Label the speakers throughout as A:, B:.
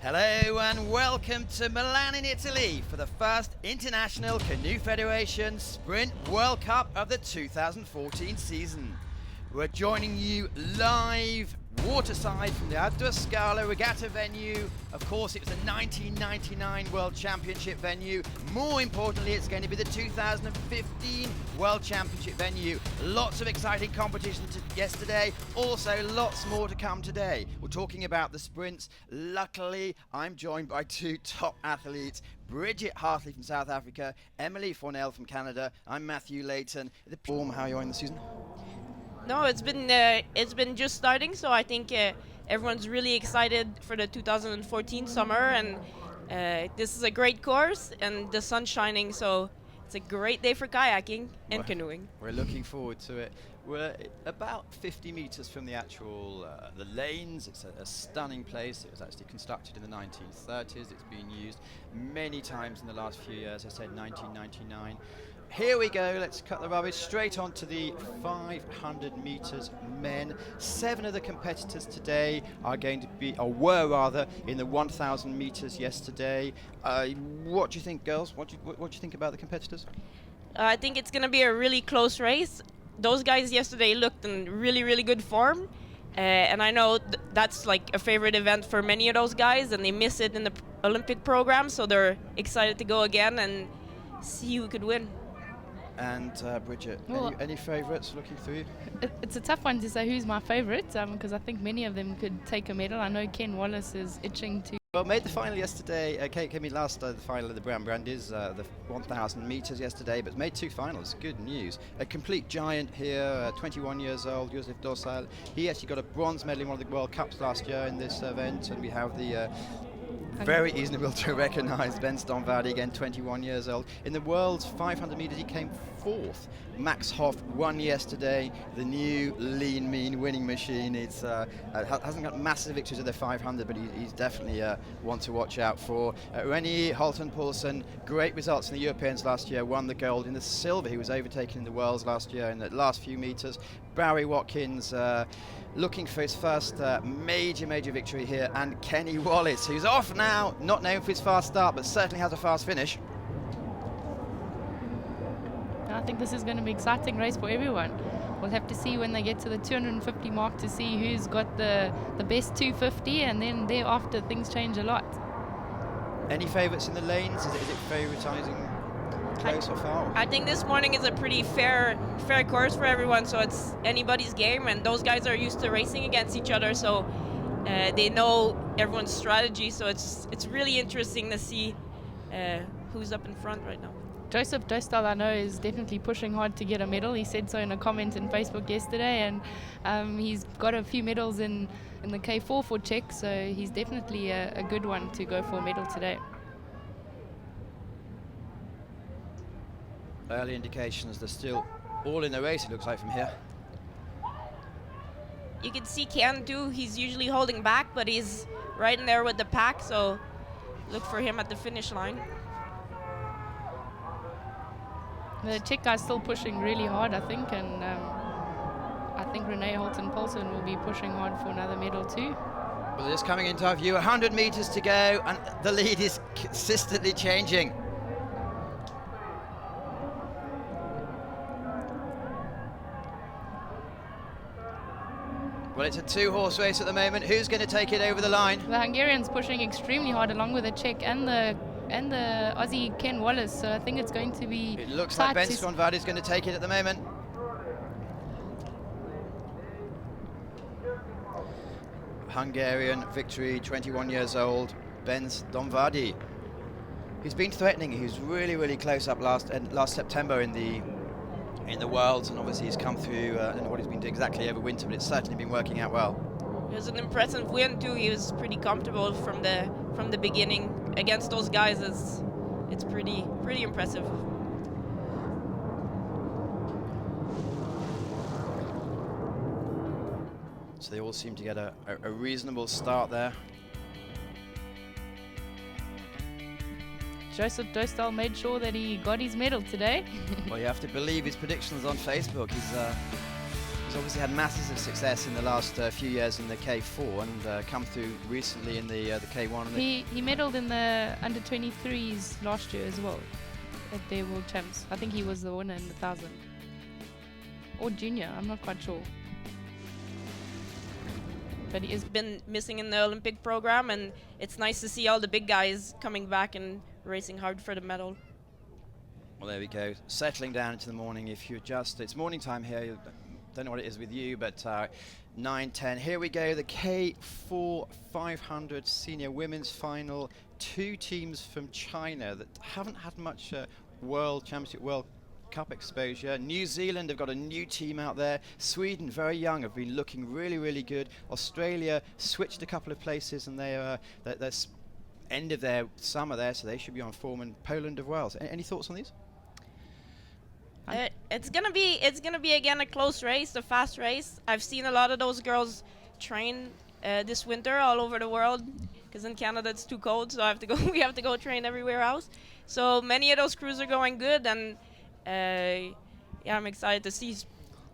A: Hello and welcome to Milan in Italy for the first International Canoe Federation Sprint World Cup of the 2014 season. We're joining you live waterside from the Outdoor Scala Regatta venue. Of course, it was the 1999 World Championship venue. More importantly, it's going to be the 2015 World Championship venue. Lots of exciting competition yesterday, also lots more to come today. We're talking about the sprints. Luckily, I'm joined by two top athletes, Bridgitte Hartley from South Africa, Emilie Fournel from Canada. I'm Matthew Leighton. The form, how are you in the season?
B: No, it's been just starting, so I think everyone's really excited for the 2014 summer, and this is a great course, and the sun's shining, so it's a great day for kayaking and canoeing.
A: We're looking forward to it. We're about 50 meters from the actual the lanes. It's a stunning place. It was actually constructed in the 1930s. It's been used many times in the last few years. I said 1999. Here we go, let's cut the rubbish straight on to the 500 meters men. 7 of the competitors today are going to be, or were rather, in the 1,000 meters yesterday. What do you think, girls? What do you think about the competitors?
B: I think it's going to be a really close race. Those guys yesterday looked in really, really good form. And I know that's like a favorite event for many of those guys, and they miss it in the Olympic program, so they're excited to go again and see who could win.
A: And Bridgitte, any favourites looking through?
C: It's a tough one to say who's my favourite, because I think many of them could take a medal. I know Ken Wallace is itching to.
A: Well, made the final yesterday. Came in last the final of the Brown Brandies, the 1,000 metres yesterday, but made 2 finals. Good news. A complete giant here, 21 years old, Josef Dorsal. He actually got a bronze medal in one of the World Cups last year in this event, and we have the very easily to recognise Ben Stonvardi, again 21 years old. In the world's 500 metres he came 4th. Max Hoff won yesterday, the new lean mean winning machine. It's hasn't got massive victories at the 500, but he's definitely one to watch out for. Rennie Holton Poulsen, great results in the Europeans last year, won the gold. In the silver he was overtaken in the Worlds last year in the last few metres. Barry Watkins looking for his first major victory here, and Kenny Wallace, who's off now, not known for his fast start, but certainly has a fast finish.
C: I think this is going to be an exciting race for everyone. We'll have to see when they get to the 250 mark to see who's got the best 250, and then thereafter things change a lot.
A: Any favourites in the lanes? Is it favouritising close or far?
B: I think this morning is a pretty fair course for everyone, so it's anybody's game, and those guys are used to racing against each other, so they know everyone's strategy, so it's really interesting to see who's up in front right now.
C: Joseph Dostal, I know, is definitely pushing hard to get a medal. He said so in a comment in Facebook yesterday, and he's got a few medals in the K4 for Czech, so he's definitely a good one to go for a medal today.
A: Early indications they're still all in the race, it looks like, from here.
B: You can see Ken too, he's usually holding back, but he's right in there with the pack, so look for him at the finish line.
C: The Czech guy's still pushing really hard, I think, and I think Renee Holton Poulsen will be pushing hard for another medal too.
A: Well, just coming into our view, 100 metres to go, and the lead is consistently changing. Well, it's a 2-horse race at the moment. Who's going to take it over the line?
C: The Hungarian's pushing extremely hard, along with the Czech and the Aussie Ken Wallace, so I think it's going to be.
A: It looks like Ben Stonvardi is going to take it at the moment. Hungarian victory, 21 years old, Ben Stonvardi. He's been threatening. He was really close up last September in the Worlds, and obviously he's come through. I don't know what he's been doing exactly over winter, but it's certainly been working out well.
B: It was an impressive win too. He was pretty comfortable from the beginning against those guys. It's pretty impressive.
A: So they all seem to get a reasonable start there.
C: Joseph Dostal made sure that he got his medal today.
A: Well, you have to believe his predictions on Facebook. He's He's obviously had masses of success in the last few years in the K4 and come through recently in the K1. And
C: He medalled in the under 23s last year as well at their World Champs. I think he was the winner in the 1000 or junior. I'm not quite sure. But he is
B: Been missing in the Olympic program, and it's nice to see all the big guys coming back and racing hard for the medal.
A: Well, there we go. Settling down into the morning. If you adjust, it's morning time here. Don't know what it is with you, but 9:10. Here we go. The K4 500 senior women's final. 2 teams from China that haven't had much World Championship, World Cup exposure. New Zealand have got a new team out there. Sweden, very young, have been looking really, really good. Australia switched a couple of places, and they're end of their summer there, so they should be on form. And Poland as well. So any thoughts on these?
B: It's gonna be again a close race, a fast race. I've seen a lot of those girls train this winter all over the world, because in Canada it's too cold, so we have to go train everywhere else. So many of those crews are going good, and yeah, I'm excited to see.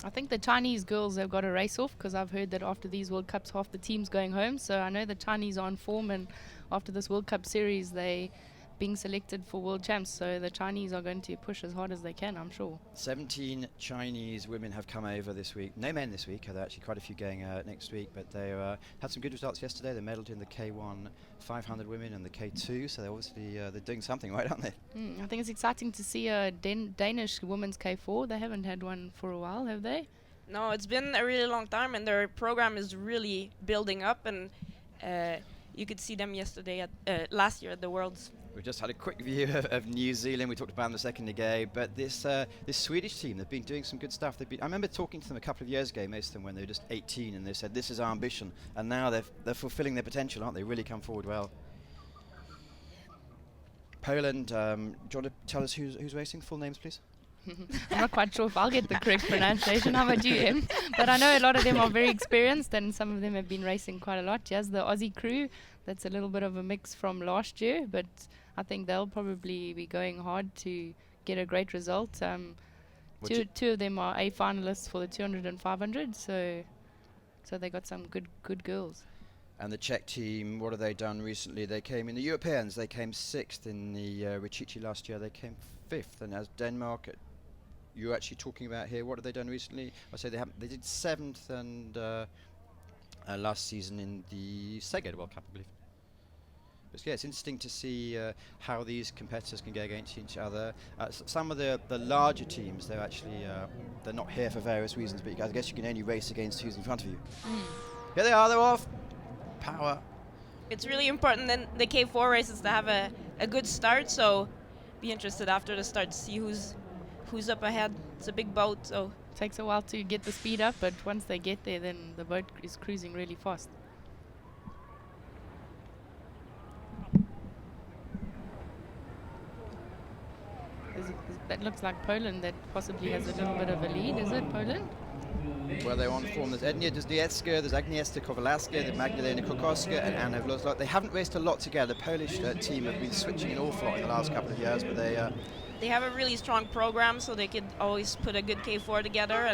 C: I think the Chinese girls have got a race off, because I've heard that after these World Cups half the team's going home. So I know the Chinese are on form, and after this World Cup series they being selected for World Champs, so the Chinese are going to push as hard as they can, I'm sure.
A: 17 Chinese women have come over this week. No men this week. There are actually quite a few going next week, but they had some good results yesterday. They medalled in the K1 500 women and the K2, so they're obviously they're doing something right, aren't they?
C: I think it's exciting to see a Danish women's K4. They haven't had one for a while, have they?
B: No, it's been a really long time, and their program is really building up, and you could see them yesterday at last year at the Worlds.
A: We've just had a quick view of New Zealand. We talked about them a second ago, but this Swedish team, they've been doing some good stuff. I remember talking to them a couple of years ago, most of them when they were just 18, and they said, this is our ambition. And now they're fulfilling their potential, aren't they? Really come forward well. Poland, do you want to tell us who's racing? Full names, please.
C: I'm not quite sure if I'll get the correct pronunciation. How about you, Em? But I know a lot of them are very experienced, and some of them have been racing quite a lot. Yes, the Aussie crew, that's a little bit of a mix from last year, but I think they'll probably be going hard to get a great result. Two of them are A finalists for the 200 and 500, so they got some good girls.
A: And the Czech team, what have they done recently? They came in the Europeans. They came 6th in the Bridgitte last year. They came 5th, and as Denmark, you're actually talking about here. What have they done recently? I say they did 7th and last season in the Szeged World Cup, I believe. But yeah, it's interesting to see how these competitors can go against each other. Some of the larger teams, they're actually they're not here for various reasons, but I guess you can only race against who's in front of you. Here they are, they're off. Power.
B: It's really important in the K4 races to have a good start, so be interested after the start to see who's up ahead. It's a big boat, so
C: takes a while to get the speed up, but once they get there, then the boat is cruising really fast. That looks like Poland that possibly has a little bit of a lead. Is it Poland?
A: Well, they're on form. There's Ednia Duzniecka, there's Agnieszka Kowalska, there's Magdalena Kokoska, and Anna Wlosławska. They haven't raced a lot together. The Polish team have been switching an awful lot in the last couple of years, but
B: they have a really strong program, so they could always put a good K4 together.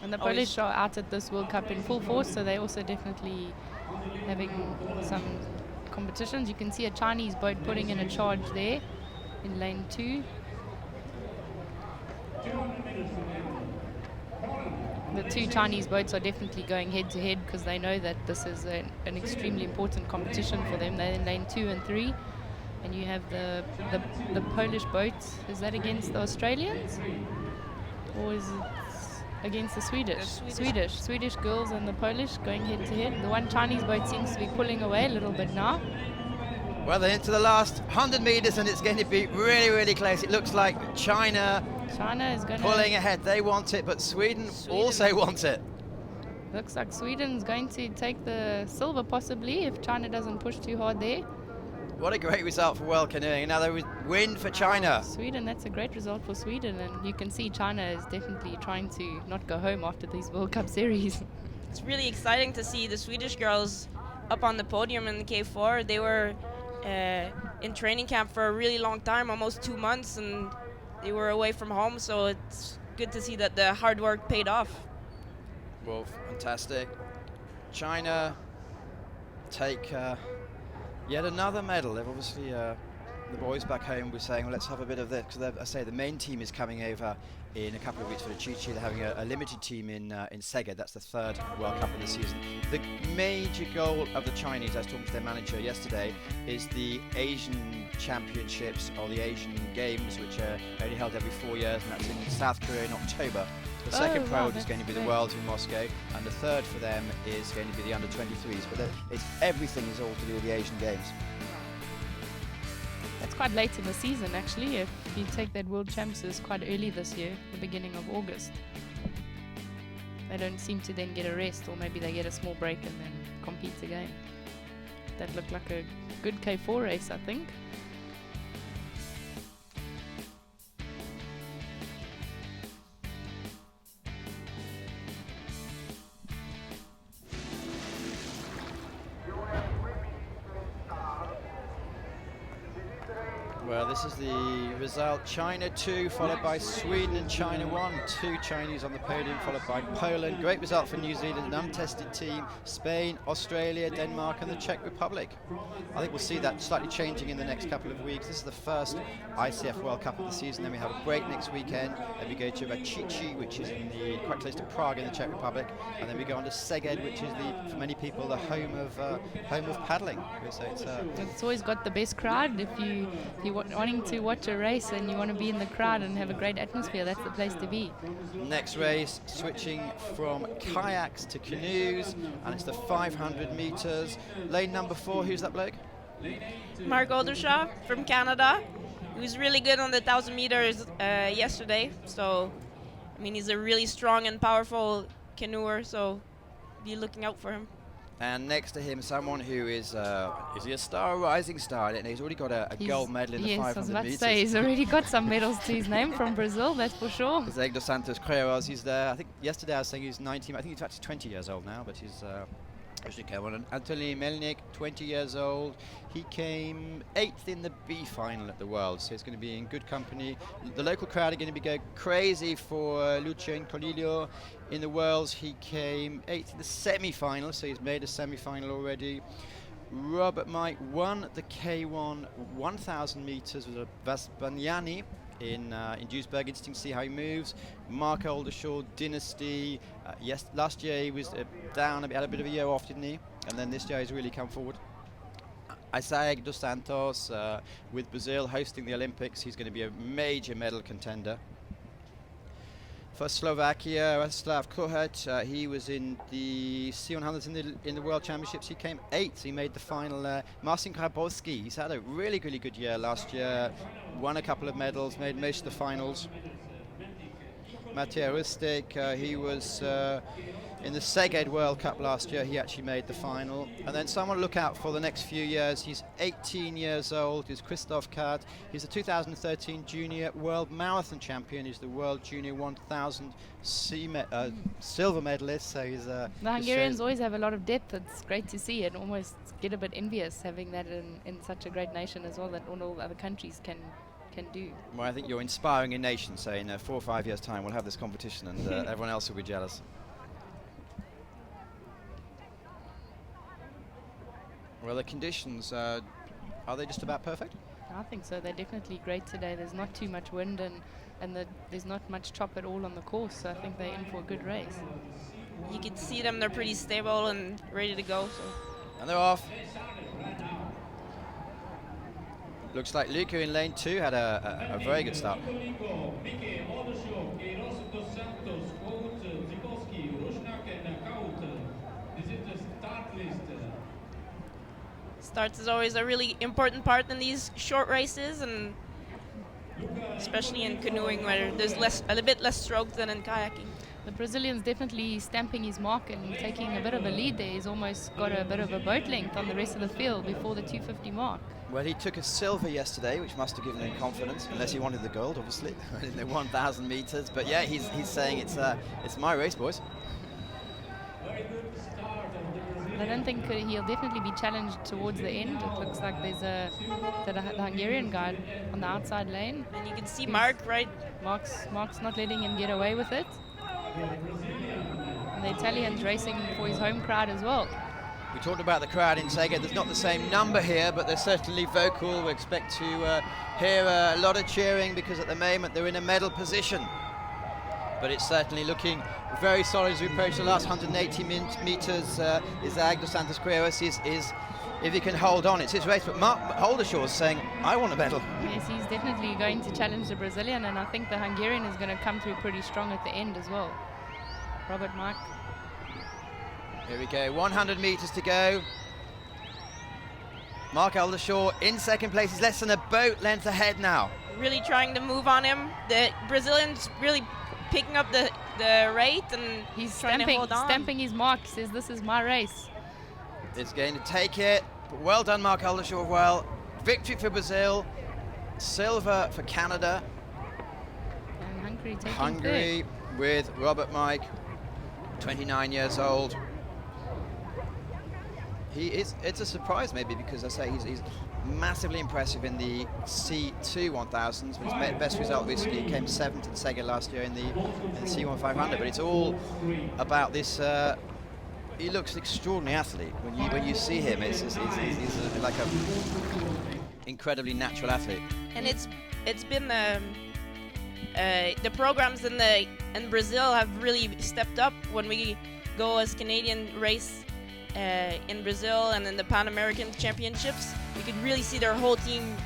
C: And the Polish are out at this World Cup in full force, so they're also definitely having some competitions. You can see a Chinese boat putting in a charge there in lane 2. The 2 Chinese boats are definitely going head to head because they know that this is an extremely important competition for them. They're in lane 2 and 3, and you have the Polish boats. Is that against the Australians, or is it against the Swedish? Swedish girls and the Polish going head to head. The one Chinese boat seems to be pulling away a little bit now.
A: Well, they're into the last 100 meters, and it's going to be really, really close. It looks like China
C: is going
A: pulling ahead. They want it, but Sweden also wants it.
C: Looks like Sweden's going to take the silver possibly if China doesn't push too hard there.
A: What a great result for world canoeing. Another win for China.
C: Sweden, that's a great result for Sweden, and you can see China is definitely trying to not go home after these World Cup series.
B: It's really exciting to see the Swedish girls up on the podium in the K4. They were in training camp for a really long time, almost 2 months, and they were away from home, so it's good to see that the hard work paid off.
A: Well, fantastic. China take yet another medal. They've obviously, the boys back home were saying, well, let's have a bit of this, because I say the main team is coming over in a couple of weeks for the Chi-Chi. They're having a limited team in Szeged. That's the third World Cup of the season. The major goal of the Chinese, I was talking to their manager yesterday, is the Asian Championships or the Asian Games, which are only held every 4 years, and that's in South Korea in October. The second priority is going to be the Worlds in Moscow, and the third for them is going to be the under-23s. But it's everything is all to do with the Asian Games.
C: That's quite late in the season, actually. If you take that World Champs, it's quite early this year, the beginning of August. They don't seem to then get a rest, or maybe they get a small break and then compete again. That looked like a good K4 race, I think.
A: Well, this is the result. China 2, followed by Sweden and China 1. 2 Chinese on the podium, followed by Poland. Great result for New Zealand, an untested team. Spain, Australia, Denmark and the Czech Republic. I think we'll see that slightly changing in the next couple of weeks. This is the first ICF World Cup of the season. Then we have a break next weekend. Then we go to Bridgitte, which is quite close to Prague in the Czech Republic. And then we go on to Szeged, which is, for many people, the home of paddling. So
C: It's always got the best crowd. If you wanting to watch a race and you want to be in the crowd and have a great atmosphere, that's the place to be.
A: Next race, switching from kayaks to canoes, and it's the 500 meters. Lane number 4, who's that bloke?
B: Mark Oldershaw from Canada. He was really good on the 1,000 meters yesterday. So, I mean, he's a really strong and powerful canoer, so be looking out for him.
A: And next to him, someone who is he a star or rising star? I don't know. He's already got a gold medal in the 500
C: Yes, I was about
A: meters.
C: to say, he's already got some medals to his name from Brazil, that's for sure.
A: Jose dos Santos Queiroz, he's there. I think yesterday I was saying he's 19. I think he's actually 20 years old now, but he's actually came on. And Anthony Melnik, 20 years old. He came 8th in the B final at the World, so he's going to be in good company. The local crowd are going to be going crazy for Lucio Incolillo. In the Worlds, he came 8th in the semi-final, so he's made a semi-final already. Robert Mike won the K1 1,000 meters with a Vasbanyani in Duisburg. Interesting to see how he moves. Mark Oldershaw, Dynasty. Yes, last year he was down a bit, had a bit of a year off, didn't he? And then this year he's really come forward. Isaac dos Santos with Brazil hosting the Olympics. He's going to be a major medal contender. For Slovakia, Václav Kohut, he was in the C100s in the World Championships. He came 8th. He made the final. Marcin Grabowski, he's had a really good year last year. Won a couple of medals, made most of the finals. Matej Rustik, he was in the Szeged World Cup last year. He actually made the final. And then someone to look out for the next few years. He's 18 years old. He's Christoph Kart. He's the 2013 Junior World Marathon Champion. He's the World Junior 1000 silver medalist. So he's
C: the Hungarians always have a lot of depth. It's great to see it. Almost get a bit envious having that in such a great nation as well, that all other countries can do.
A: Well, I think you're inspiring a nation. So in 4 or 5 years' time, we'll have this competition, and everyone else will be jealous. Well, the conditions, are they just about perfect?
C: I think so. They're definitely great today. There's not too much wind and there's not much chop at all on the course, so I think they're in for a good race.
B: You can see them, they're pretty stable and ready to go. So.
A: And they're off. Looks like Luca in lane 2 had a very good start.
B: Starts is always a really important part in these short races, and especially in canoeing where there's a little bit less stroke than in kayaking.
C: The Brazilian's definitely stamping his mark and taking a bit of a lead there. He's almost got a bit of a boat length on the rest of the field before the 250 mark.
A: Well, he took a silver yesterday, which must have given him confidence, unless he wanted the gold, obviously, in the 1,000 meters. But yeah, he's saying it's my race, boys.
C: I don't think he'll definitely be challenged towards the end. It looks like there's the Hungarian guy on the outside lane.
B: And you can see Mark, right?
C: Mark's not letting him get away with it. And the Italians racing for his home crowd as well.
A: We talked about the crowd in Sega. There's not the same number here, but they're certainly vocal. We expect to hear a lot of cheering because at the moment they're in a medal position. But it's certainly looking very solid as we approach the last 180 meters. Isaac dos Santos Queiroz is, if he can hold on, it's his race. But Mark Oldershaw is saying, I want a medal.
C: Yes, he's definitely going to challenge the Brazilian, and I think the Hungarian is going to come through pretty strong at the end as well. Robert Mike.
A: Here we go, 100 meters to go. Mark Oldershaw in second place. He's less than a boat length ahead now.
B: Really trying to move on him. The Brazilian's really picking up the rate, and
C: he's
B: trying to hold on.
C: stamping his mark. He says, this is my race.
A: It's going to take it. But well done, Mark Oldershaw. Well, victory for Brazil, silver for Canada.
C: And
A: Hungary with Robert Mike, 29 years old. It's a surprise maybe because I say he's massively impressive in the C2 1000s, but his best result recently came 7th at Sega last year in the C1 500. But it's all about this. He looks an extraordinary athlete when you see him. He's like a incredibly natural athlete.
B: And it's been the programs in Brazil have really stepped up. When we go as Canadian race in Brazil and in the Pan American Championships, you could really see their whole team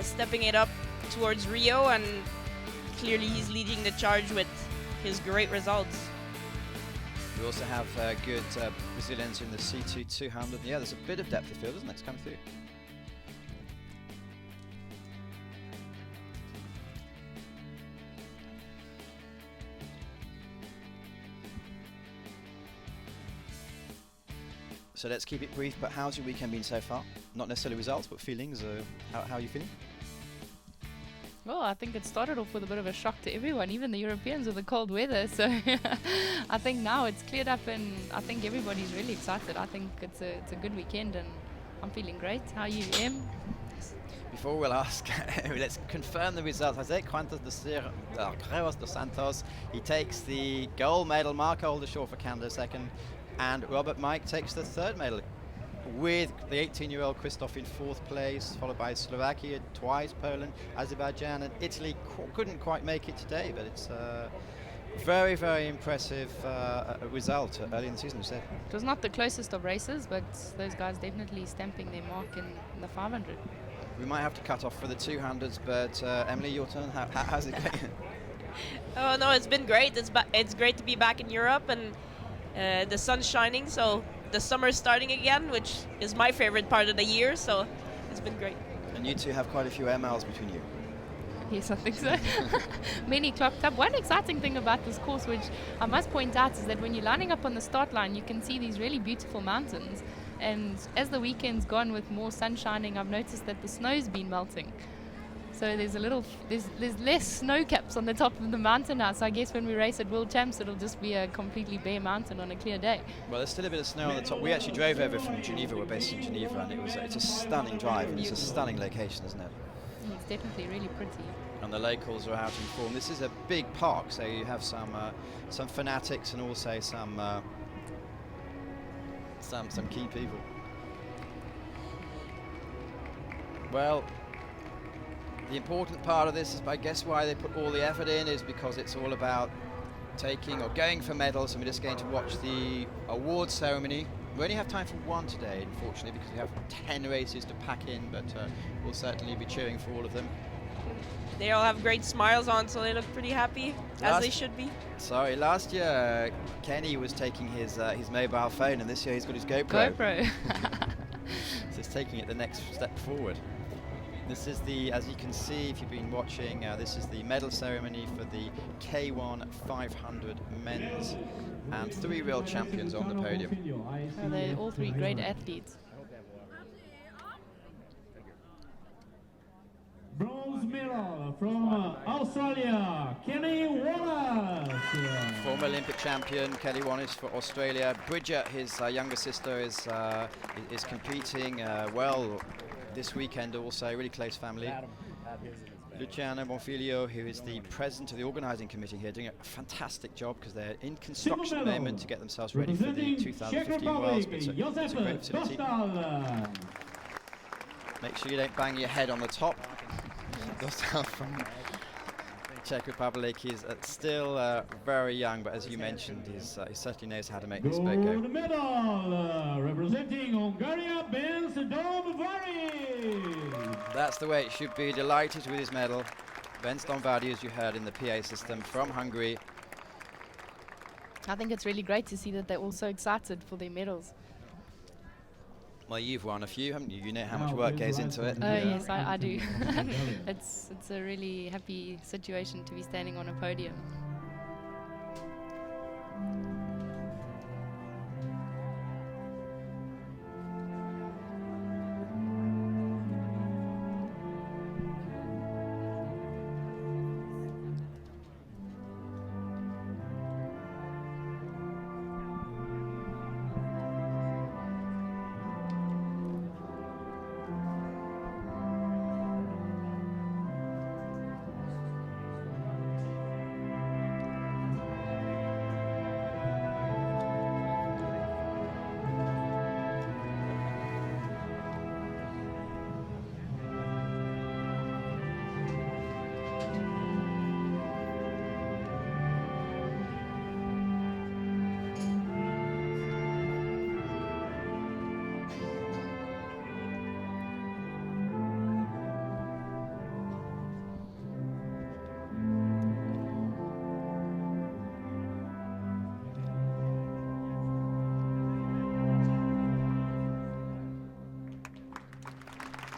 B: stepping it up towards Rio, and clearly he's leading the charge with his great results.
A: We also have good Brazilians in the C2 200. Yeah, there's a bit of depth of field, isn't it? It's coming through. So let's keep it brief, but how's your weekend been so far? Not necessarily results, but feelings. How are you feeling?
C: Well, I think it started off with a bit of a shock to everyone, even the Europeans with the cold weather. So I think now it's cleared up, and I think everybody's really excited. I think it's a good weekend, and I'm feeling great. How are you, Em?
A: Before we'll ask, let's confirm the results. Jose Quantas Queiroz dos Santos, he takes the gold medal. Mark Oldershaw for Canada second, and Robert Mike takes the third medal, with the 18-year-old Christoph in fourth place, followed by Slovakia, twice Poland, Azerbaijan, and Italy couldn't quite make it today, but it's a very, very impressive result early in the season, you said.
C: It was not the closest of races, but those guys definitely stamping their mark in the 500.
A: We might have to cut off for the 200s, but Emilie, your turn. How's it going?
B: Oh no, it's been great. It's great to be back in Europe, and the sun's shining, so the summer's starting again, which is my favorite part of the year, so it's been great.
A: And you two have quite a few air miles between you.
C: Yes, I think so. Many clocked up. One exciting thing about this course, which I must point out, is that when you're lining up on the start line, you can see these really beautiful mountains. And as the weekend's gone with more sun shining, I've noticed that the snow's been melting. So there's less snow caps on the top of the mountain now. So I guess when we race at World Champs, it'll just be a completely bare mountain on a clear day.
A: Well, there's still a bit of snow on the top. We actually drove over from Geneva. We're based in Geneva, and it's a stunning drive, and it's a stunning location, isn't it?
C: It's definitely really pretty.
A: And the locals are out in form. This is a big park, so you have some fanatics and also some key people. Well, the important part of this is, I guess, why they put all the effort in is because it's all about taking or going for medals, and we're just going to watch the award ceremony. We only have time for one today, unfortunately, because we have 10 races to pack in, but we'll certainly be cheering for all of them.
B: They all have great smiles on, so they look pretty happy, as they should be.
A: Sorry, last year Kenny was taking his mobile phone, and this year he's got his GoPro. So he's taking it the next step forward. This is as you can see, if you've been watching, this is the medal ceremony for the K1 500 men's, and 3 real champions on the podium.
C: They're all 3 great athletes.
D: Bronze medal from Australia, Kenny Wallace.
A: Former Olympic champion Kelly Wallace for Australia. Bridgitte, his younger sister, is competing well this weekend also. Really close family. Luciano Bonfiglio, who is the president of the organising committee here, doing a fantastic job because they're in construction at the moment to get themselves ready for the 2015 Worlds. But it's a great facility. Make sure you don't bang your head on the top. Dostal from Czech Republic is still very young, but as you mentioned, he certainly knows how to make this boat go.
D: The medal, representing Hungary, Ben Sedom-Vari.
A: That's the way it should be. Delighted with his medal. Ben Sedom-Vari, as you heard in the PA system, from Hungary.
C: I think it's really great to see that they're all so excited for their medals.
A: Well, you've won a few, haven't you? You know how much work goes into it.
C: Oh yes, I do. It's a really happy situation to be standing on a podium.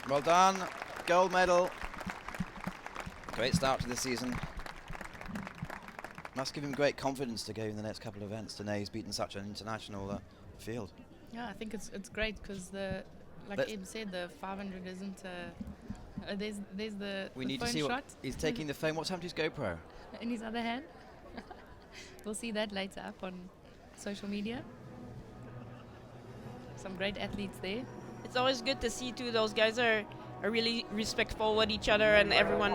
A: Well done, gold medal. Great start to the season. Must give him great confidence to go in the next couple of events to know he's beaten such an international field.
C: Yeah, I think it's great because like Eb said, the 500 isn't. There's the
A: We need to
C: phone
A: see
C: shot
A: what he's taking the phone. What's happened to his GoPro?
C: in his other hand. We'll see that later up on social media. Some great athletes there.
B: It's always good to see too. Those guys are really respectful with each other, and everyone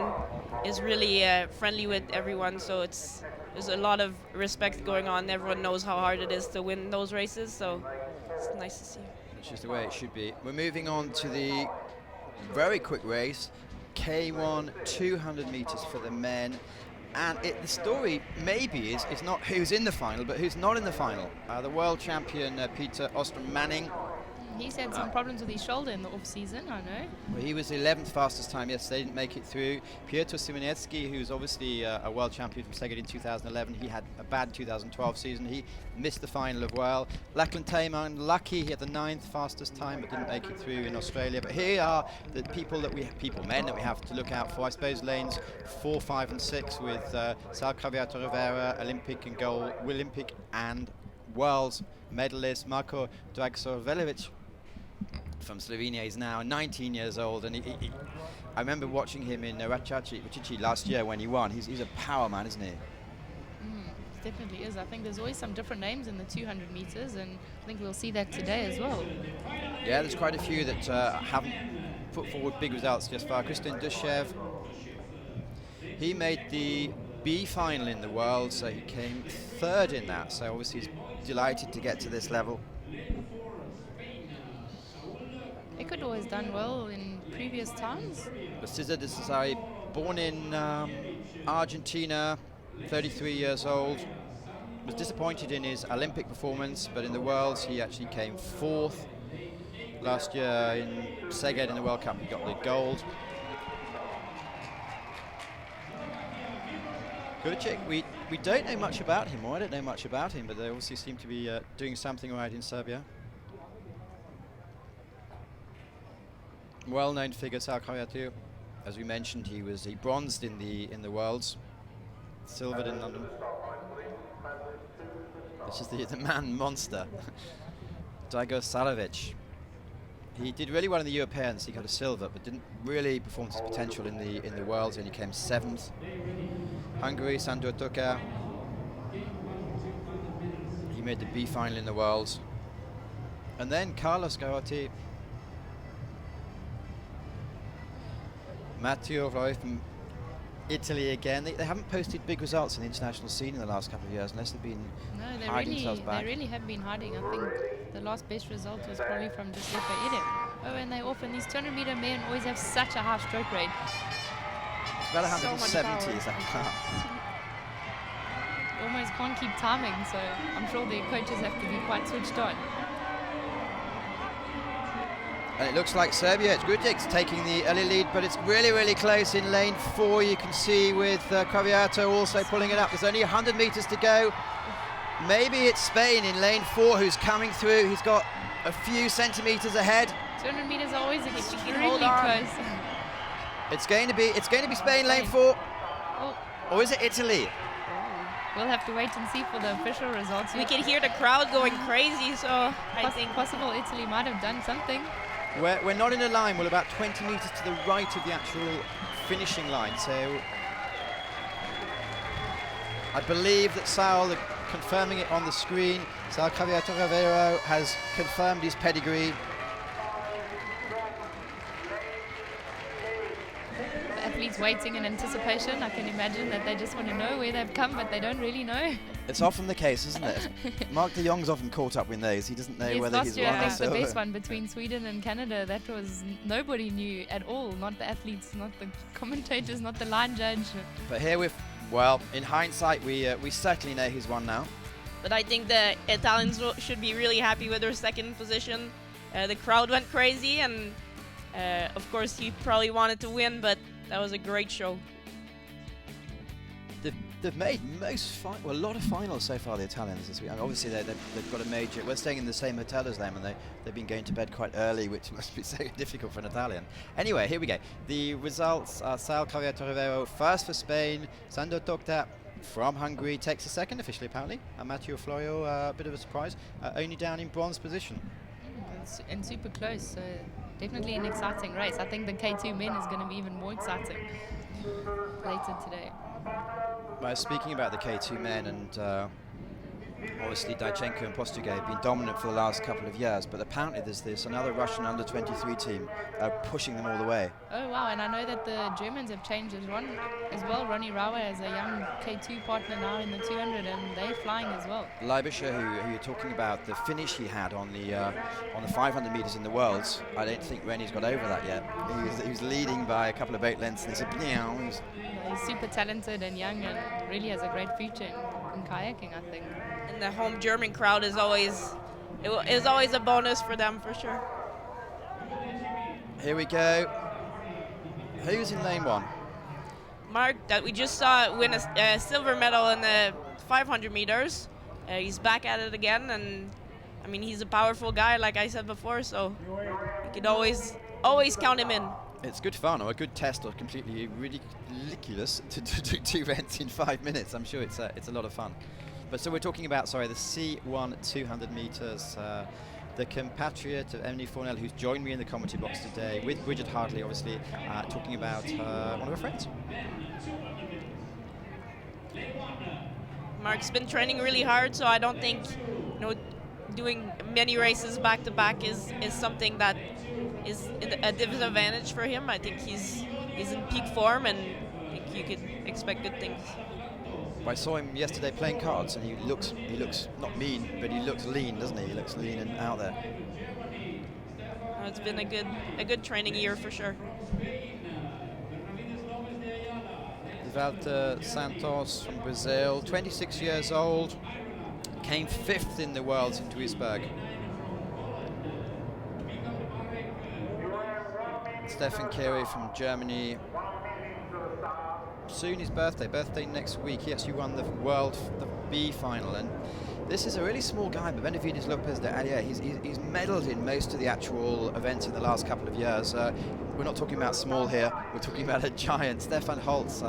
B: is really friendly with everyone. So there's a lot of respect going on. Everyone knows how hard it is to win those races. So it's nice to see.
A: Which is the way it should be. We're moving on to the very quick race, K1 200 meters for the men. And the story maybe is not who's in the final, but who's not in the final. The world champion Peter Ostrom-Manning.
C: He's had some problems with his shoulder in the off-season, I know.
A: Well, he was the 11th fastest time yesterday, didn't make it through. Piotr Simonecki, who's obviously a world champion from Szeged in 2011, he had a bad 2012 season. He missed the final as well. Lachlan Tamer, lucky, he had the 9th fastest time, but didn't make it through in Australia. But here are the men that we have to look out for. I suppose lanes 4, 5 and 6 with Sal Craviato Rivera, Olympic and gold, Olympic and world's medalist Marko Dragosorovic from Slovenia. He's now 19 years old, and I remember watching him in Bridgitte last year when he won. He's a power man, isn't he?
C: Definitely is. I think there's always some different names in the 200 meters, and I think we'll see that today as well.
A: Yeah, there's quite a few that haven't put forward big results just far. Kristin Dushev, he made the B final in the world, so he came 3rd in that. So obviously he's delighted to get to this level.
C: Ekudor always done well in previous times.
A: But Cesar de Cesare, born in Argentina, 33 years old, was disappointed in his Olympic performance, but in the Worlds he actually came 4th. Last year in Szeged in the World Cup he got the gold. Gurchik, we don't know much about him, or I don't know much about him, but they obviously seem to be doing something right in Serbia. Well-known figure, Sal Craviato. As we mentioned, he bronzed in the Worlds, silvered in London. This is the man monster, Dragosorovic. He did really well in the Europeans. He got a silver, but didn't really perform to his potential in the Worlds, and he came 7th. Hungary, Sandor Tuka. He made the B final in the Worlds. And then Carlos Garotti, Matteo Roy from Italy again. They haven't posted big results in the international scene in the last couple of years, unless they've been
C: No,
A: hiding themselves back.
C: they really have been hiding. I think the last best result was probably from Giuseppe Edem. Oh, and they often, these 200-meter men always have such a high stroke rate.
A: It's about
B: So much
A: 170 is that car.
C: Almost can't keep timing, so I'm sure the coaches have to be quite switched on.
A: And it looks like Serbia, it's Bridgitte taking the early lead, but it's really, really close in lane 4. You can see with Craviato also pulling it up. There's only 100 meters to go. Maybe it's Spain in lane 4 who's coming through. He's got a few centimeters ahead.
C: 200 meters are always extremely
B: hold on.
C: close.
A: It's going to be Spain lane 4.
C: Oh,
A: Or is it Italy?
C: we'll have to wait and see for the official results.
B: We can hear the crowd going crazy, so I think
C: possible Italy might have done something.
A: We're not in a line. We're about 20 meters to the right of the actual finishing line. So I believe that Saul, confirming it on the screen, Saul Craviato Rivero has confirmed his pedigree.
C: The athletes waiting in anticipation. I can imagine that they just want to know where they've come, but they don't really know.
A: It's often the case, isn't it? Mark de Jong's often caught up with those. He doesn't know
C: Yes,
A: whether
C: last
A: he's
C: year
A: won
C: I
A: or
C: think the
A: silver.
C: best one between Sweden and Canada, that was nobody knew at all. Not the athletes, not the commentators, not the line judge.
A: But here well, in hindsight, we certainly know who's won now.
B: But I think the Italians should be really happy with their second position. The crowd went crazy, and of course he probably wanted to win, but that was a great show.
A: They've made a lot of finals so far, the Italians this week. And obviously they've got a major. We're staying in the same hotel as them, and they've been going to bed quite early, which must be so difficult for an Italian. Anyway, here we go. The results are Sal Craviato Rivero first for Spain. Sandor Tokta from Hungary takes a second officially, apparently. And Matteo Florio, a bit of a surprise, only down in bronze position.
C: And super close, so definitely an exciting race. I think the K2 men is going to be even more exciting later today.
A: Well, speaking about the K2 men, and obviously Daichenko and Postugay have been dominant for the last couple of years, but apparently there's another Russian under-23 team pushing them all the way.
C: Oh wow, and I know that the Germans have changed as well. Ronnie Rauer as a young K2 partner now in the 200, and they're flying as well.
A: Leibischer, who you're talking about, the finish he had on the 500 meters in the Worlds, I don't think Rennie's got over that yet. He was leading by a couple of 8 lengths, and he said,
C: He's super talented and young, and really has a great future in kayaking, I think.
B: And the home German crowd is always a bonus for them, for sure.
A: Here we go. Who's in lane 1?
B: Mark, that we just saw win a silver medal in the 500 meters. He's back at it again, and I mean, he's a powerful guy, like I said before, so you could always count him in.
A: It's good fun, or a good test, or completely ridiculous to do 2 events in 5 minutes. I'm sure it's a lot of fun. But so we're talking about, the C1 200 meters. The compatriot of Emilie Fournel, who's joined me in the commentary box today, with Bridgitte Hartley, obviously, talking about one of her friends.
B: Mark's been training really hard, so I don't think doing many races back to back is something that is a disadvantage for him. I think he's in peak form, and I think you could expect good things.
A: I saw him yesterday playing cards, and he looks not mean, but he looks lean, doesn't he? He looks lean and out there.
B: It's been a good training year for sure.
A: Walter Santos from Brazil, 26 years old, came 5th in the Worlds in Duisburg. Stefan Kehre from Germany. Soon his birthday next week. He actually won the B final, and this is a really small guy, but Benavides Lopez de Alier, he's medalled in most of the actual events in the last couple of years. We're not talking about small here, we're talking about a giant. Stefan Holtz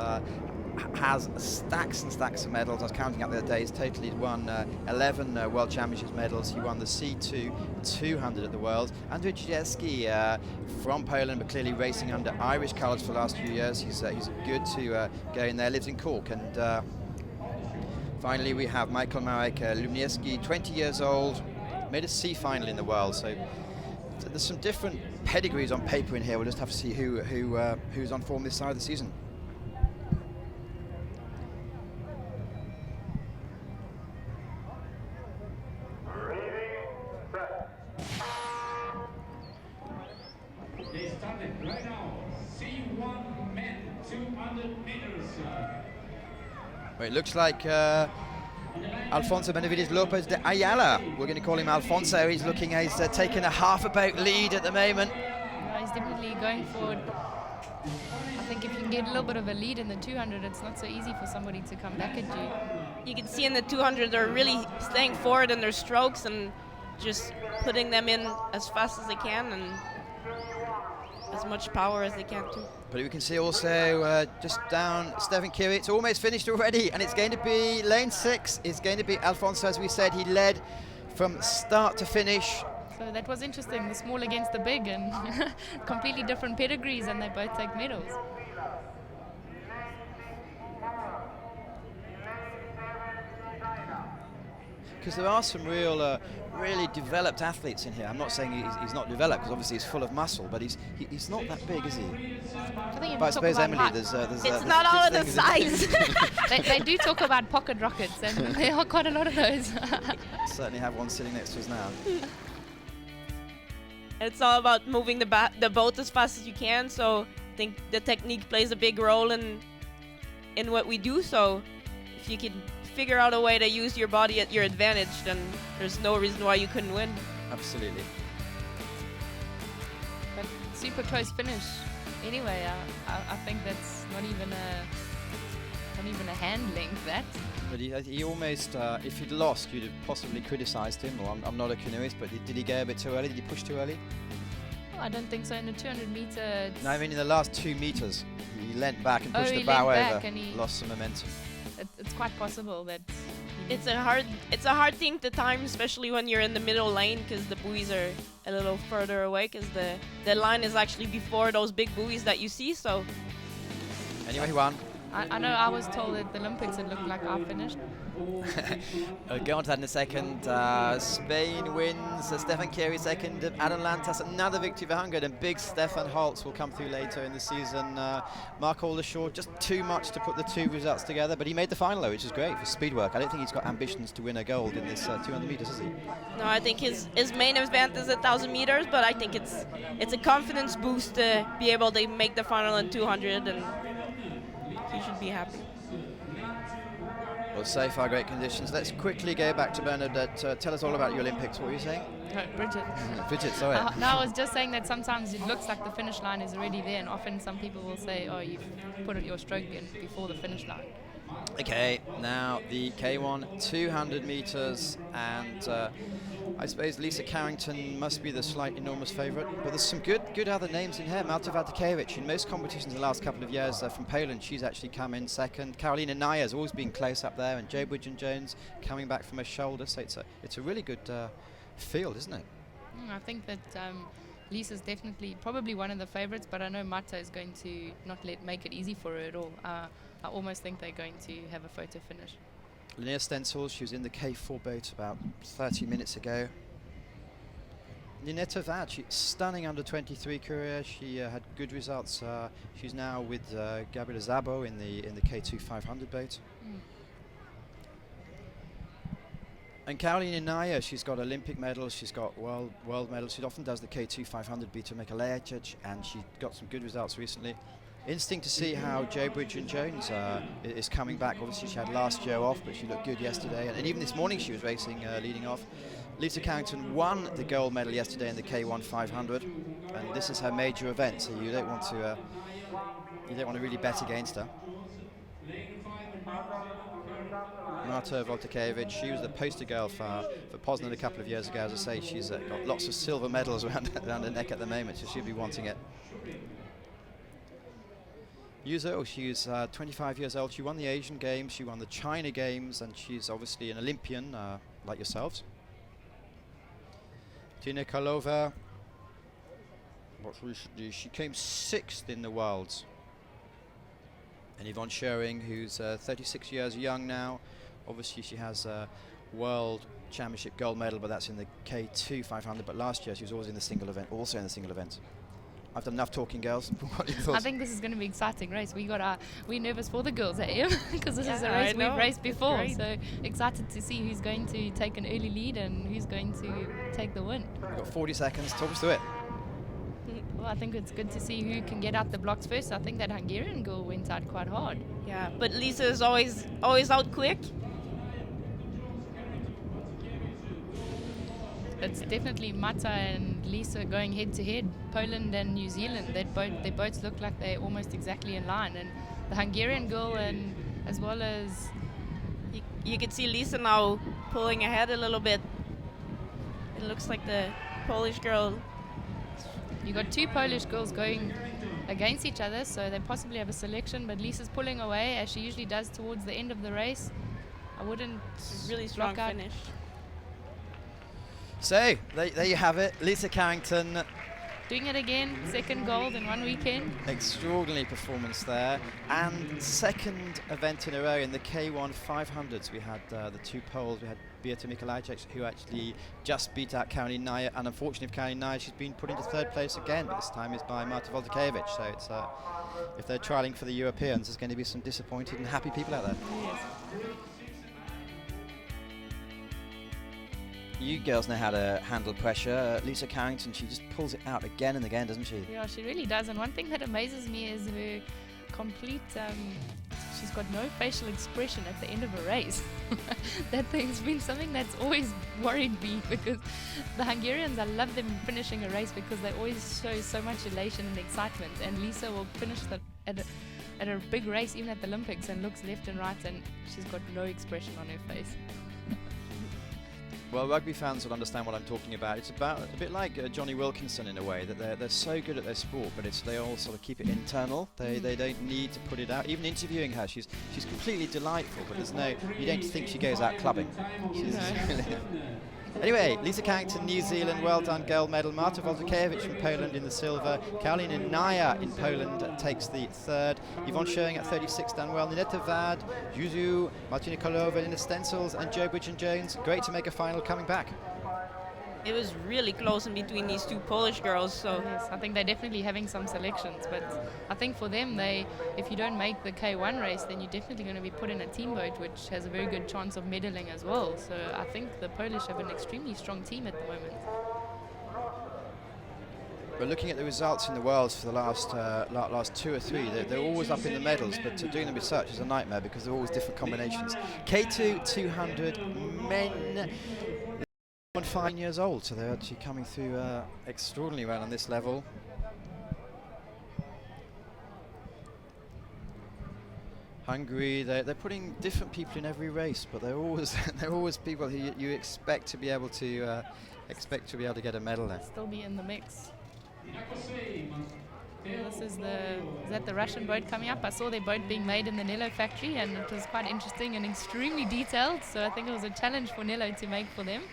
A: has stacks and stacks of medals. I was counting up the other day. He's totally won 11 World Championships medals. He won the C2 200 at the Worlds. Andrzej Dziecki from Poland, but clearly racing under Irish colours for the last few years. He's good to go in there. Lives in Cork. And finally, we have Michael Marek Lumniewski, 20 years old, made a C final in the World. So there's some different pedigrees on paper in here. We'll just have to see who's on form this side of the season.
D: started right now. C1 men, 200 meters.
A: Well, it looks like Alfonso Benavides Lopez de Ayala. We're going to call him Alfonso. He's looking, he's taking a half a boat lead at the moment.
C: Yeah, he's definitely going forward. I think if you can get a little bit of a lead in the 200, it's not so easy for somebody to come back at you.
B: You can see in the 200 they're really staying forward in their strokes and just putting them in as fast as they can and as much power as they can too.
A: But we can see also just down Stefan Kiri. It's almost finished already, and it's going to be lane 6. It's going to be Alfonso, as we said. He led from start to finish.
C: So that was interesting, the small against the big, and completely different pedigrees, and they both take medals.
A: Because there are some really developed athletes in here. I'm not saying he's not developed, because obviously he's full of muscle, but he's not that big, is he?
C: I think
A: But I suppose, Emilie, there's
B: It's not all of the size.
C: they do talk about pocket rockets, and there are quite a lot of those.
A: Certainly have one sitting next to us now.
B: It's all about moving the boat as fast as you can, so I think the technique plays a big role in what we do. So if you can figure out a way to use your body at your advantage, then there's no reason why you couldn't win.
A: Absolutely.
C: But super close finish. Anyway, I think that's not even a hand length, that.
A: But he almost, if he'd lost, you'd have possibly criticised him. Or I'm not a canoeist, but did he go a bit too early? Did he push too early?
C: Oh, I don't think so. In the 200 meter.
A: No, I mean in the last 2 meters, he leant back and pushed
C: he
A: the bow
C: leant
A: over,
C: back and he
A: lost some momentum.
C: It's quite possible that.
B: It's a hard thing to time, especially when you're in the middle lane, because the buoys are a little further away, because the line is actually before those big buoys that you see. So
A: Anyway, he won.
C: I know I was told at the Olympics it looked like I finished.
A: I'll go on to that in a second. Spain wins. Stefan Kiri second. Adam Lantas, another victory for Hungary. And big Stefan Holtz will come through later in the season. Mark Aldershaw, just too much to put the two results together. But he made the final, though, which is great for speed work. I don't think he's got ambitions to win a gold in this 200 meters, has he?
B: no, I think his main event is 1,000 meters, but I think it's a confidence boost to be able to make the final in 200, and he should be happy.
A: Well, so far, great conditions. Let's quickly go back to Bernadette. Tell us all about your Olympics. What were you saying?
C: Bridgitte.
A: Bridgitte, sorry.
C: No, I was just saying that sometimes it looks like the finish line is already there, and often some people will say, oh, you've put your stroke in before the finish line.
A: Okay, now the K1 200 meters, and I suppose Lisa Carrington must be the slight enormous favourite, but there's some good other names in here. Malta Watakiewicz, in most competitions in the last couple of years from Poland, she's actually come in second. Karolina Naja's always been close up there, and Jo Bridgen-Jones coming back from her shoulder, so it's a really good field, isn't it?
C: I think that Lisa's definitely probably one of the favourites, but I know Marta is going to not make it easy for her at all. I almost think they're going to have a photo finish.
A: Linnea Stenzel, she was in the K4 boat about 30 minutes ago. Ninetta Vad, she's stunning under 23 career. She had good results. She's now with Gabriela Szabo in the K2 500 boat. And Karolina Naja, she's got Olympic medals, she's got world medals. She often does the K2 500 beat to Mika Lejicic, and she got some good results recently. Interesting to see how Jo Bridgen-Jones is coming back. Obviously, she had last year off, but she looked good yesterday. And even this morning, she was racing, leading off. Lisa Carrington won the gold medal yesterday in the K1 500, and this is her major event. So you don't want to really bet against her. Marta Watakiewicz, she was the poster girl for Poznan a couple of years ago. As I say, she's got lots of silver medals around her neck at the moment, so she'll be wanting it. Yuzo, she's 25 years old. She won the Asian Games, she won the China Games, and she's obviously an Olympian, like yourselves. Tina Karlova, she came 6th in the Worlds. And Yvonne Schering, who's 36 years young now. Obviously, she has a World Championship gold medal, but that's in the K2 500. But last year, she was always in the single event, also in the single event. I've done enough talking, girls. What are your thoughts?
C: I think this is going to be an exciting race. We're nervous for the girls, because this is a
B: Yeah,
C: race
B: I know.
C: we've raced
B: It's
C: before.
B: great.
C: So excited to see who's going to take an early lead and who's going to take the win.
A: We've got 40 seconds. Talk us through it.
C: Well, I think it's good to see who can get out the blocks first. I think that Hungarian girl went out quite hard.
B: Yeah, but Lisa is always out quick.
C: It's definitely Mata and Lisa going head to head. Poland and New Zealand, they both look like they're almost exactly in line. And the Hungarian girl, and as well as
B: You can see Lisa now pulling ahead a little bit. It looks like the Polish girl.
C: you got two Polish girls going against each other, so they possibly have a selection. But Lisa's pulling away as she usually does towards the end of the race. I wouldn't
B: Really strong
C: block out.
B: finish.
A: So, there you have it. Lisa Carrington,
C: Doing it again, second gold in one weekend.
A: extraordinary performance there. And second event in a row in the K1 500s. We had the two Poles. We had Beata Mikulajczyk, who actually just beat out Caroline Naya. And unfortunately for Caroline Naya, she's been put into third place again. But this time is by Marta Wojciechowicz. So it's if they're trialling for the Europeans, there's going to be some disappointed and happy people out there.
C: Yes.
A: You girls know how to handle pressure. Lisa Carrington, she just pulls it out again and again, doesn't she?
C: Yeah, she really does. And one thing that amazes me is her complete, she's got no facial expression at the end of a race. That thing's been something that's always worried me, because the Hungarians, I love them finishing a race because they always show so much elation and excitement. And Lisa will finish at a big race, even at the Olympics, and looks left and right, and she's got no expression on her face.
A: Well, rugby fans will understand what I'm talking about. It's about a bit like Johnny Wilkinson in a way, that they're so good at their sport, but they all sort of keep it internal. They don't need to put it out. Even interviewing her, she's completely delightful, but there's no, you don't think she goes out clubbing. She's Anyway, Lisa Carrington, New Zealand, well done, gold medal. Marta Wojciechowicz from Poland in the silver. Karolina Naya in Poland takes the third. Yvonne Schoering at 36 done well. Ninetta Vad, Juzu, Martina Kolova in the stencils, and Joe Bridgen-Jones. Great to make a final coming back.
B: It was really close in between these two Polish girls. So
C: Yes, I think they're definitely having some selections, but I think for them, if you don't make the K1 race, then you're definitely going to be put in a team boat, which has a very good chance of medaling as well. So I think the Polish have an extremely strong team at the moment.
A: We're looking at the results in the Worlds for the last two or three. They're always up in the medals, but doing the research is a nightmare because they're always different combinations. K2 200 men. 5 years old, so they're actually coming through extraordinarily well on this level. Hungary, they're putting different people in every race, but they're always people who you expect to be able to get a medal there.
C: Still be in the mix. Is that the Russian boat coming up? I saw their boat being made in the Nello factory, and it was quite interesting and extremely detailed. So I think it was a challenge for Nello to make for them.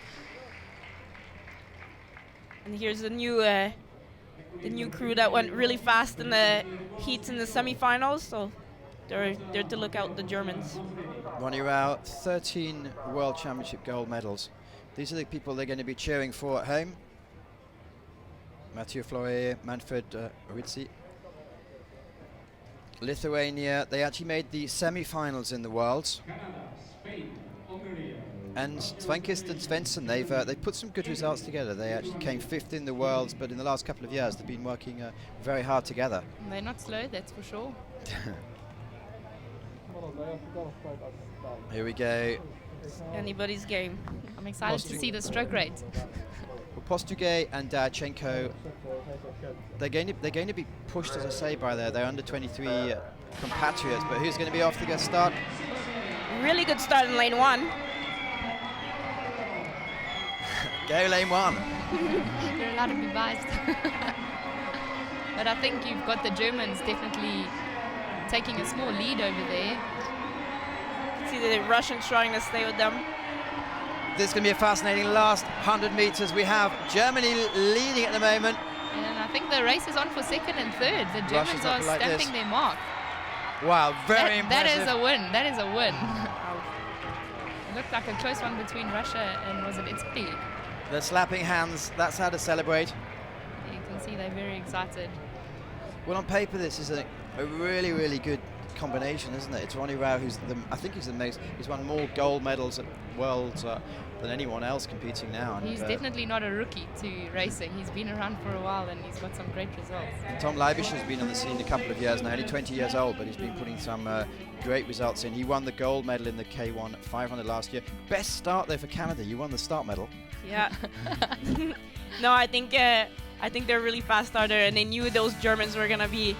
B: And here's the new crew that went really fast in the heats in the semifinals. So they're to look out, the Germans.
A: Ronnie Rao, 13 World Championship gold medals. These are the people they're going to be cheering for at home. Mathieu Floyer, Manfred Rizzi. Lithuania, they actually made the semi-finals in the Worlds. And Svankist and Svensson, they've put some good results together. They actually came 5th in the Worlds, but in the last couple of years they've been working very hard together.
C: They're not slow, that's for sure.
A: Here we go.
B: Anybody's game.
C: I'm excited to see the stroke rate.
A: Well, Postuge and Dadchenko, they're going to be pushed, as I say, by their under 23 compatriots. But who's going to be off to get start?
B: Really good start in lane 1.
A: Go lane 1.
C: You're allowed to be biased. But I think you've got the Germans definitely taking a small lead over there.
B: See the Russians trying to stay with them.
A: This is going to be a fascinating last 100 meters. We have Germany leading at the moment.
C: And I think the race is on for second and third. The Germans are
A: like
C: stamping their mark.
A: Wow, very impressive.
C: That is a win. That is a win. It looked like a close one between Russia and, was it Italy?
A: They're slapping hands. That's how to celebrate.
C: You can see they're very excited.
A: Well, on paper, this is a really, really good combination, isn't it? It's Ronnie Rao, I think he's won more gold medals at Worlds than anyone else competing now. And
C: He's definitely not a rookie to racing. He's been around for a while and he's got some great results.
A: Tom Leibisch has been on the scene a couple of years now, only 20 years old, but he's been putting some great results in. He won the gold medal in the K1 500 last year. Best start there for Canada. You won the start medal.
B: Yeah. No, I think they're really fast starter, and they knew those Germans were gonna be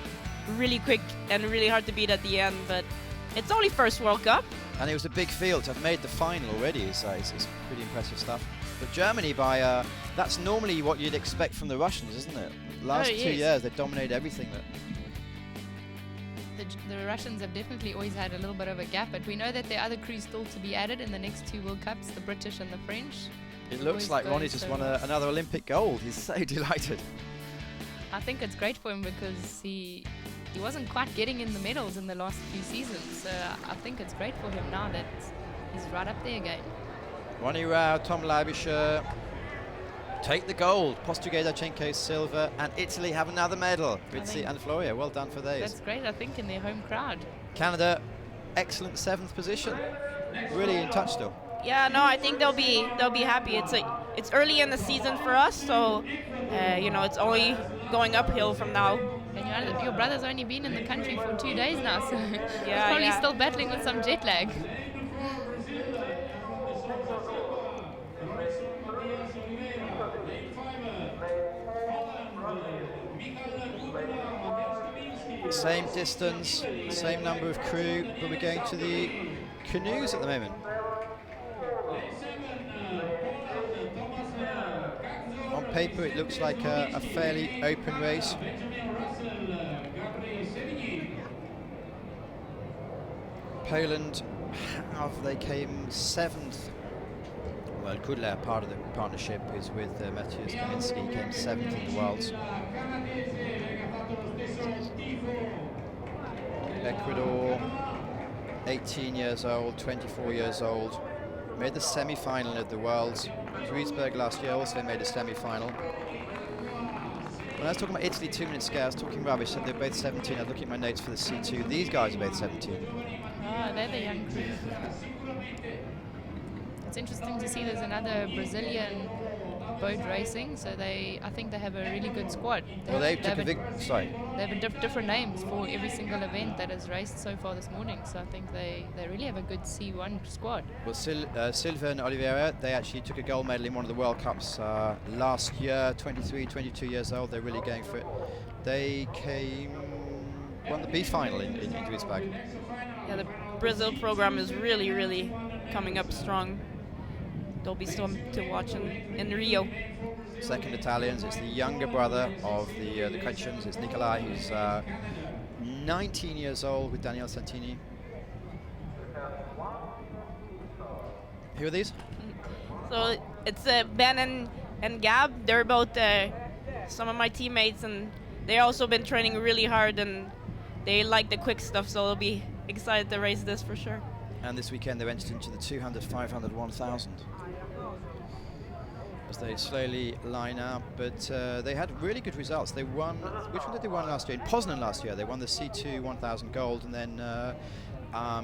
B: really quick and really hard to beat at the end. But it's only first World Cup.
A: And it was a big field to have made the final already. It's pretty impressive stuff. But Germany, that's normally what you'd expect from the Russians, isn't it? Last 2 years, they've dominated everything.
C: The Russians have definitely always had a little bit of a gap, but we know that there are other crews still to be added in the next 2 World Cups, the British and the French.
A: It looks like Ronnie just won another Olympic gold. He's so delighted.
C: I think it's great for him because he wasn't quite getting in the medals in the last few seasons. So I think it's great for him now that he's right up there again.
A: Ronnie Rao, Tom Leibisch take the gold. Postugay-Dachenko silver, and Italy have another medal. Bridgitte and Floria, well done for those.
C: That's great, I think, in their home crowd.
A: Canada, excellent 7th position. Really in touch still.
B: Yeah, no, I think they'll be happy. It's early in the season for us, so it's only going uphill from now.
C: And your brother's only been in the country for 2 days now, so he's
B: Yeah,
C: probably
B: yeah.
C: still battling with some jet lag.
A: Same distance, same number of crew, but we're going to the canoes at the moment. On paper, it looks like a fairly open race. Poland, they came 7th. Well, Kudla, part of the partnership, is with Mateusz Kaminski, came 7th in the Worlds. Ecuador, 18 years old, 24 years old, made the semi-final at the Worlds. Duisburg last year also made a semi-final. When I was talking about Italy 2 minutes ago, I was talking rubbish, said they're both 17. I was looking at my notes for the C2. These guys are both 17.
C: Oh, they're the young crew. It's interesting to see there's another Brazilian boat racing, so I think they have a really good squad.
A: They have
C: different names for every single event that has raced so far this morning, so I think they really have a good C1 squad.
A: Well, Silva and Oliveira, they actually took a gold medal in one of the World Cups last year, 23, 22 years old. They're really going for it. They won the B final in Duisburg.
B: Yeah, the Brazil program is really, really coming up strong. There'll be some to watch in Rio.
A: Second Italians, it's the younger brother of the Cretans. It's Nicolai, who's 19 years old with Daniele Santini. Who are these?
B: So it's Ben and Gab. They're both some of my teammates, and they've also been training really hard, and they like the quick stuff, so they'll be excited to race this for sure.
A: And this weekend they entered into the 200, 500, 1000. As they slowly line up, but they had really good results. They won, which one did they win last year? In Poznan last year, they won the C2 1000 gold, and then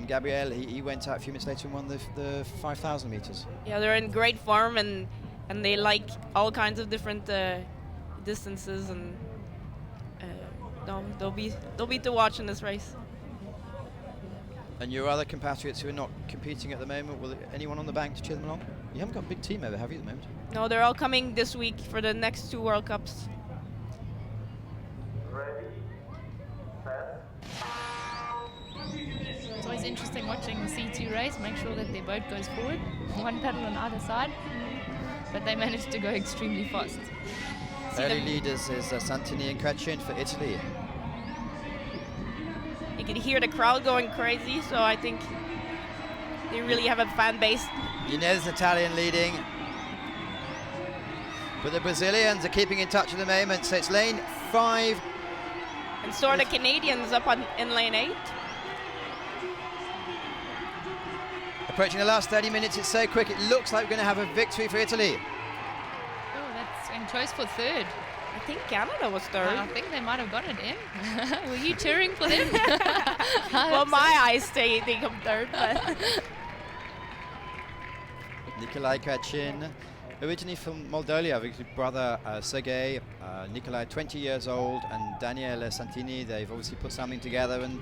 A: Gabriel, he went out a few minutes later and won the 5,000 meters.
B: Yeah, they're in great form, and they like all kinds of different distances, and they'll be to watch in this race.
A: And your other compatriots who are not competing at the moment, will anyone on the bank to cheer them along? You haven't got a big team over, have you, at the moment?
B: No, they're all coming this week for the next 2 World Cups.
C: It's always interesting watching the C2 race, make sure that their boat goes forward, one pedal on either side, but they managed to go extremely fast.
A: Early leaders is Santini and Cretchen for Italy.
B: You can hear the crowd going crazy, so I think they really have a fan base.
A: Inez Italian leading. But the Brazilians are keeping in touch at the moment, so it's lane 5.
B: And so are the Canadians up in lane 8.
A: Approaching the last 30 minutes, it's so quick, it looks like we're going to have a victory for Italy.
C: Oh, that's and close for third.
B: I think Canada was third.
C: I think they might have got it in. Were you cheering for them?
B: Well, my eyes say they come third, but
A: Nikolai Kachin, originally from Moldova, with his brother Sergei. Nikolai, 20 years old, and Daniele Santini. They've obviously put something together and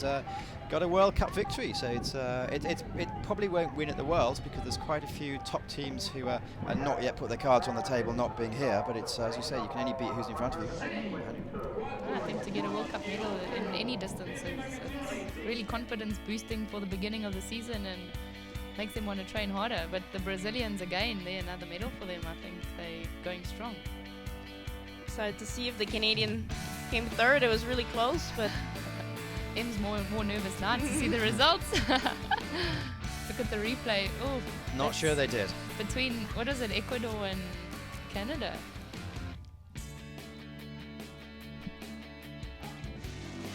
A: got a World Cup victory. So it probably won't win at the Worlds because there's quite a few top teams who are not yet put their cards on the table, not being here. But it's as you say, you can only beat who's in front of you.
C: I think to get a World Cup medal in any distance it's really confidence boosting for the beginning of the season and makes them want to train harder. But the Brazilians, again, they're another medal for them. I think they're going strong.
B: excited to see if the Canadian came third. It was really close, but
C: Em's more nervous now to see the results. Look at the replay. Oh,
A: Not sure they did.
C: between, what is it, Ecuador and Canada?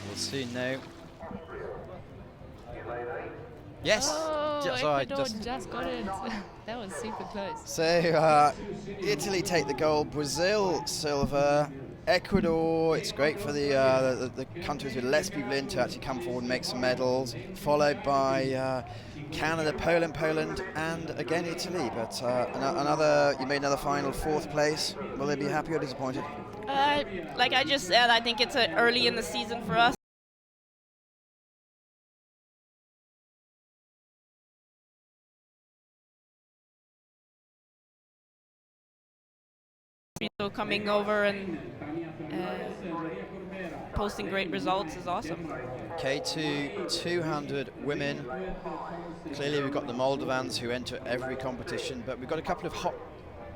A: We'll see now. Yes.
C: Oh,
A: Sorry,
C: Ecuador just got it. That was super close.
A: So Italy take the gold, Brazil silver, Ecuador. It's great for the countries with less people in to actually come forward and make some medals. Followed by Canada, Poland, and again Italy. But you made another final, fourth place. Will they be happy or disappointed?
B: like I just said, I think it's early in the season for us. So coming over and posting great results is awesome.
A: K2 200 women. Clearly we've got the Moldovans who enter every competition, but we've got a couple of hot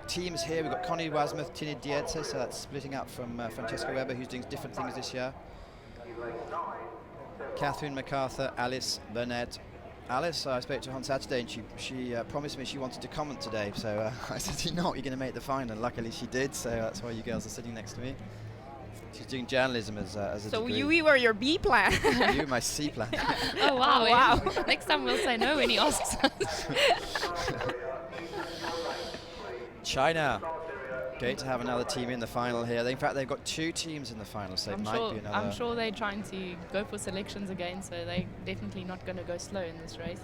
A: teams here. We've got Connie Wasmuth, Tina Dietze, so that's splitting up from Francesca Weber, who's doing different things this year. Catherine MacArthur, Alice Burnett. Alice, I spoke to her on Saturday and she promised me she wanted to comment today, so I said, you're going to make the final. Luckily she did, so that's why you girls are sitting next to me. She's doing journalism as a
B: So
A: degree.
B: you were your B plan.
A: You were my C plan.
C: Oh wow!
B: Oh, wow.
C: Next time we'll say no when he asks us.
A: China, great to have another team in the final here. In fact, they've got two teams in the final, so it might be another.
C: I'm sure they're trying to go for selections again, so they're definitely not going to go slow in this race.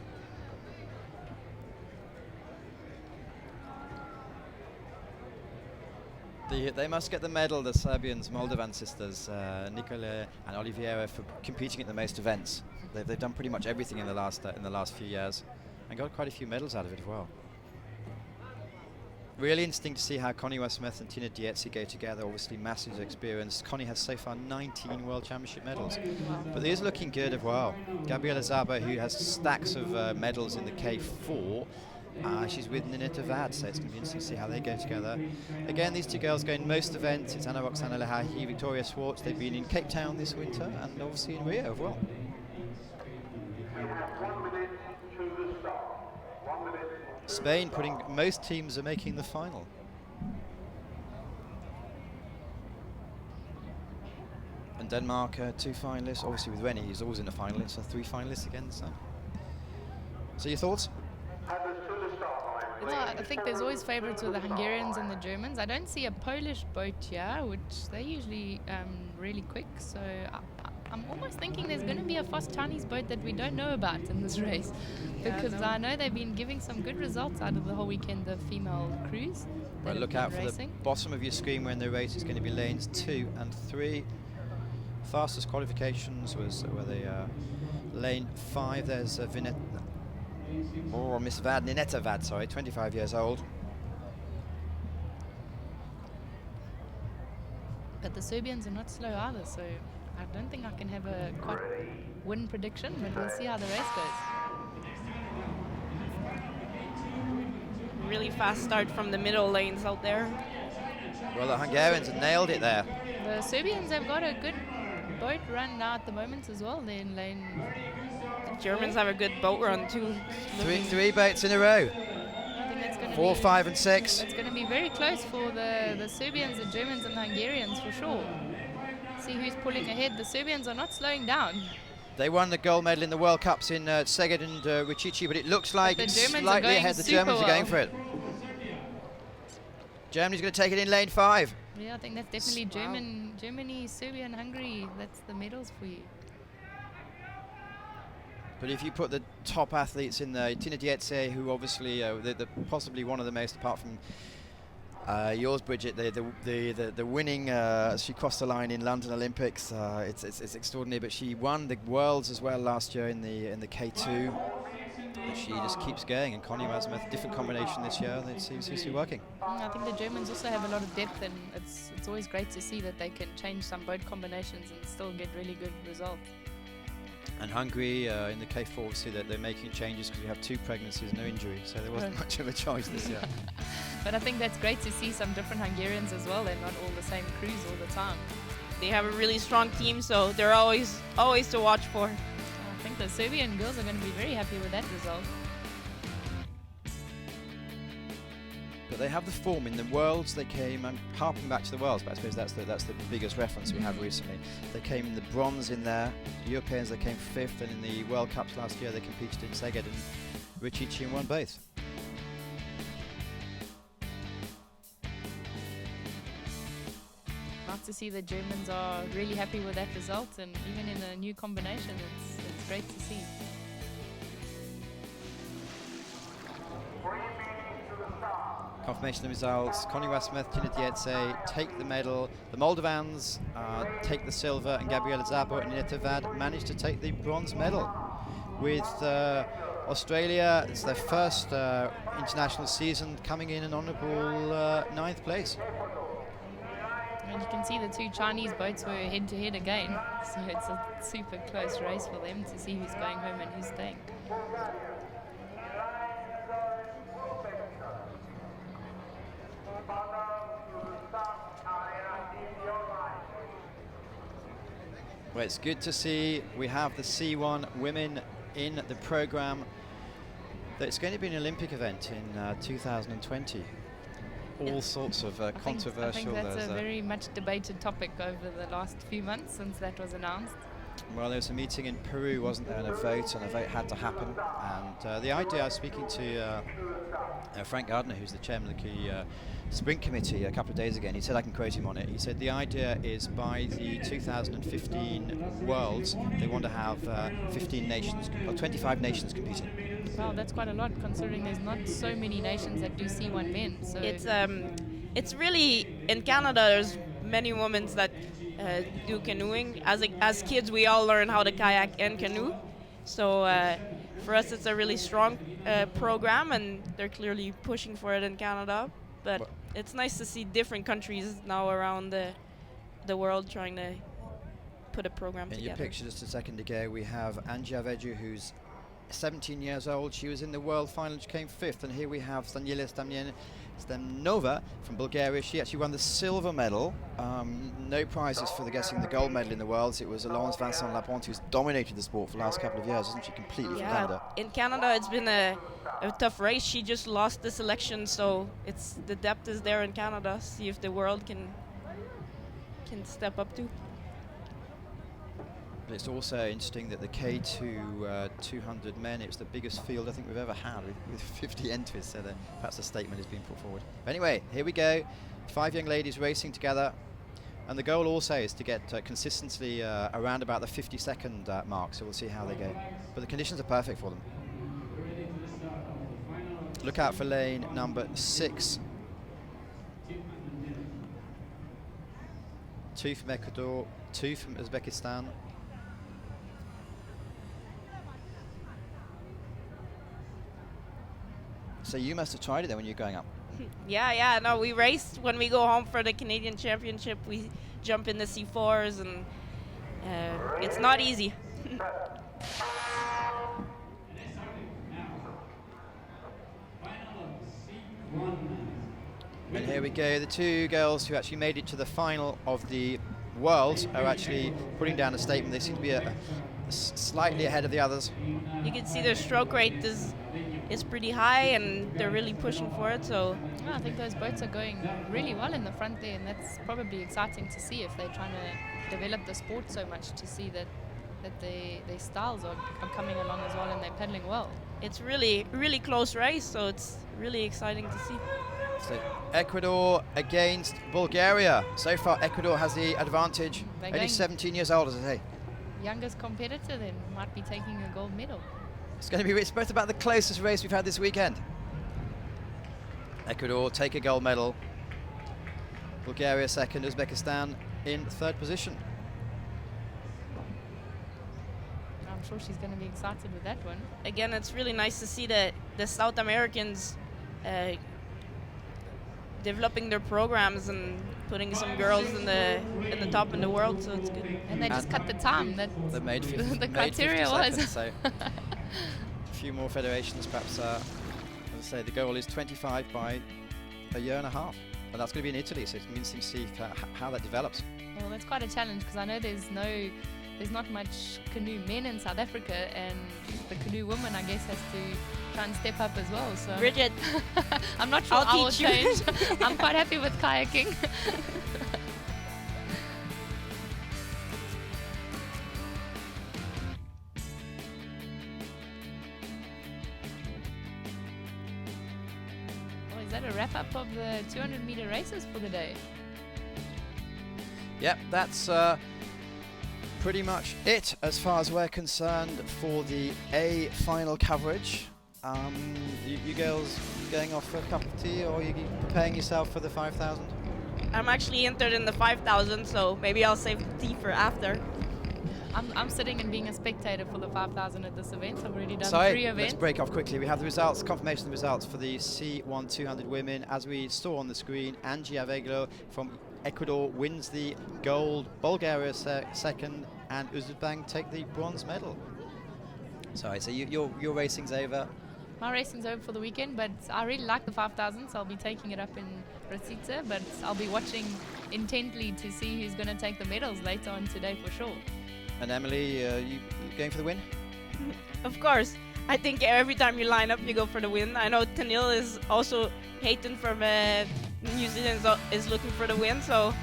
A: They must get the medal, the Serbians, Moldovan sisters, Nicole and Oliviera, for competing at the most events. They've done pretty much everything in the last few years, and got quite a few medals out of it as well. Really interesting to see how Connie Wasmuth and Tina Dietze go together. Obviously, massive experience. Connie has so far 19 World Championship medals, but is looking good as well. Gabriela Zaba, who has stacks of medals in the K4. She's with Ninetta Vad, so it's going to be interesting to see how they go together. Again, these two girls go in most events. It's Anna Roxana Lehahi, Victoria Swartz. They've been in Cape Town this winter and obviously in Rio as well. Spain most teams are making the final. And Denmark, two finalists. Obviously with Rennie, he's always in the finalists, so three finalists again this time. So your thoughts?
C: Well, I think there's always favourites with the Hungarians and the Germans. I don't see a Polish boat here, which they're usually really quick. So I'm almost thinking there's going to be a fast Chinese boat that we don't know about in this race. Because I know they've been giving some good results out of the whole weekend, the female crews.
A: Well, look out for the bottom of your screen when the race is going to be lanes 2 and 3. Fastest qualifications were the lane 5. There's Miss Vad, Ninetta Vad, sorry, 25 years old.
C: But the Serbians are not slow either, so I don't think I can have a quite win prediction, but we'll see how the race goes.
B: Really fast start from the middle lanes out there.
A: Well, the Hungarians have nailed it there.
C: The Serbians have got a good boat run now at the moment as well. They're in lane.
B: The Germans have a good boat run too.
A: Three boats in a row.
C: I think that's going to
A: 4, 5 and 6.
C: It's going to be very close for the Serbians, the Germans and the Hungarians for sure. See who's pulling ahead. The Serbians are not slowing down.
A: They won the gold medal in the World Cups in Szeged and Bridgitte, but it looks like
C: the
A: it's
C: Germans
A: slightly
C: are
A: ahead. The
C: super
A: Germans are going
C: well.
A: for it. Germany's going to take it in lane 5.
C: Yeah, I think that's definitely
A: Wow.
C: Germany, Serbia, and Hungary. That's the medals for you.
A: But if you put the top athletes in there, Tina Dietze, who obviously they're possibly one of the most, apart from yours, Bridgitte, the winning. She crossed the line in London Olympics. It's extraordinary. But she won the worlds as well last year in the K2. And she just keeps going. And Connie Wasmuth, different combination this year. And it seems to be working.
C: I think the Germans also have a lot of depth, and it's always great to see that they can change some boat combinations and still get really good results.
A: And Hungary in the K4, obviously they're making changes because we have 2 pregnancies, no injury, so there wasn't much of a choice this year.
C: But I think that's great to see some different Hungarians as well. They're not all the same crews all the time.
B: They have a really strong team, so they're always to watch for.
C: I think the Serbian girls are going to be very happy with that result.
A: But they have the form in the Worlds. They came, I'm harping back to the Worlds, but I suppose that's the biggest reference we have recently. They came in the bronze in there. The Europeans, they came 5th, and in the World Cups last year, they competed in Szeged and Bridgitte and won both.
C: Nice to see the Germans are really happy with that result, and even in a new combination, it's great to see.
A: Confirmation of results. Connie Wasmuth, Tina Dietze take the medal. The Moldovans take the silver, and Gabriela Szabo and Nina Tavad managed to take the bronze medal. With Australia, it's their first international season, coming in an honourable 9th place.
C: And you can see the 2 Chinese boats were head-to-head again, so it's a super close race for them to see who's going home and who's staying.
A: Well, it's good to see we have the C1 women in the programme. It's going to be an Olympic event in 2020. All sorts of controversial.
C: I think that's a very much debated topic over the last few months since that was announced.
A: Well, there was a meeting in Peru, wasn't there, and a vote had to happen. And the idea, I was speaking to Frank Gardner, who's the chairman of the sprint committee, a couple of days ago, and he said, I can quote him on it, he said the idea is by the 2015 Worlds, they want to have 15 nations, or 25 nations competing.
C: Wow, that's quite a lot, considering there's not so many nations that do C1 men. So
B: It's really, in Canada, there's many women that do canoeing. As kids, we all learn how to kayak and canoe. So for us, it's a really strong program, and they're clearly pushing for it in Canada. But it's nice to see different countries now around the world trying to put a program together.
A: In your picture just a second ago, we have Anja Veju, who's 17 years old. She was in the world final, she came 5th, and here we have Daniela Stemnova from Bulgaria. She actually won the silver medal. No prizes for guessing the gold medal in the Worlds. It was Laurence Vincent Laponte who's dominated the sport for the last couple of years, isn't she? Completely from Canada.
B: In Canada, it's been a tough race. She just lost the selection, so the depth is there in Canada. See if the world can step up too.
A: But it's also interesting that the K2 200 men, it was the biggest field I think we've ever had with 50 entries, so perhaps a statement is being put forward. But anyway, here we go. 5 young ladies racing together, and the goal also is to get consistently around about the 50-second mark, so we'll see how they go. But the conditions are perfect for them. Look out for lane number 6. 2 from Ecuador, 2 from Uzbekistan. So you must have tried it then when you were going up.
B: Yeah. No, we raced when we go home for the Canadian Championship. We jump in the C4s, and it's not easy.
A: And here we go, the 2 girls who actually made it to the final of the Worlds are actually putting down a statement. They seem to be slightly ahead of the others.
B: You can see their stroke rate is pretty high, and they're really pushing for it. So
C: I think those boats are going really well in the front there, and that's probably exciting to see if they're trying to develop the sport so much, to see that their styles are coming along as well, and they're paddling well.
B: it's really close race, so it's really exciting to see.
A: So Ecuador against Bulgaria. So far, Ecuador has the advantage.
C: They're
A: Only
C: going-
A: 17 years old, as I say.
C: Youngest competitor then might be taking a gold medal.
A: It's going to be. It's both about the closest race we've had this weekend. Ecuador take a gold medal. Bulgaria second. Uzbekistan in third position.
C: I'm sure she's going to be excited with that one.
B: Again, it's really nice to see the South Americans developing their programs and putting some girls in the top in the world. So it's good.
C: And they just cut the time. That
A: They made
C: the
A: made
C: criteria
A: 50
C: was.
A: seconds, so a few more federations, perhaps. As I say, the goal is 25 by a year and a half, and that's going to be in Italy. So it's interesting to see how that develops.
C: Well, that's quite a challenge because I know there's not much canoe men in South Africa, and the canoe woman, I guess, has to try and step up as well. So
B: Bridgitte,
C: I'm not sure
B: I'll
C: I will
B: teach you.
C: change. I'm quite happy with kayaking. Well, is that a wrap up of the 200-meter races for the day?
A: Yep, that's pretty much it as far as we're concerned for the A final coverage. You girls going off for a cup of tea, or are you preparing yourself for the 5,000?
B: I'm actually entered in the 5,000, so maybe I'll save the tea for after.
C: I'm sitting and being a spectator for the 5,000 at this event. I've already done 3
A: Sorry,
C: events.
A: let's break off quickly. We have the results, confirmation of the results for the C1 200 women. As we saw on the screen, Angie Aveglo from Ecuador wins the gold, Bulgaria second, and Uzbekistan take the bronze medal. Sorry, so your racing's over.
C: My racing's over for the weekend, but I really like the 5,000, so I'll be taking it up in Rosita, but I'll be watching intently to see who's going to take the medals later on today for sure.
A: And Emilie, you going for the win?
B: Of course. I think every time you line up, you go for the win. I know Tanil is also Leighton from New Zealand is looking for the win, so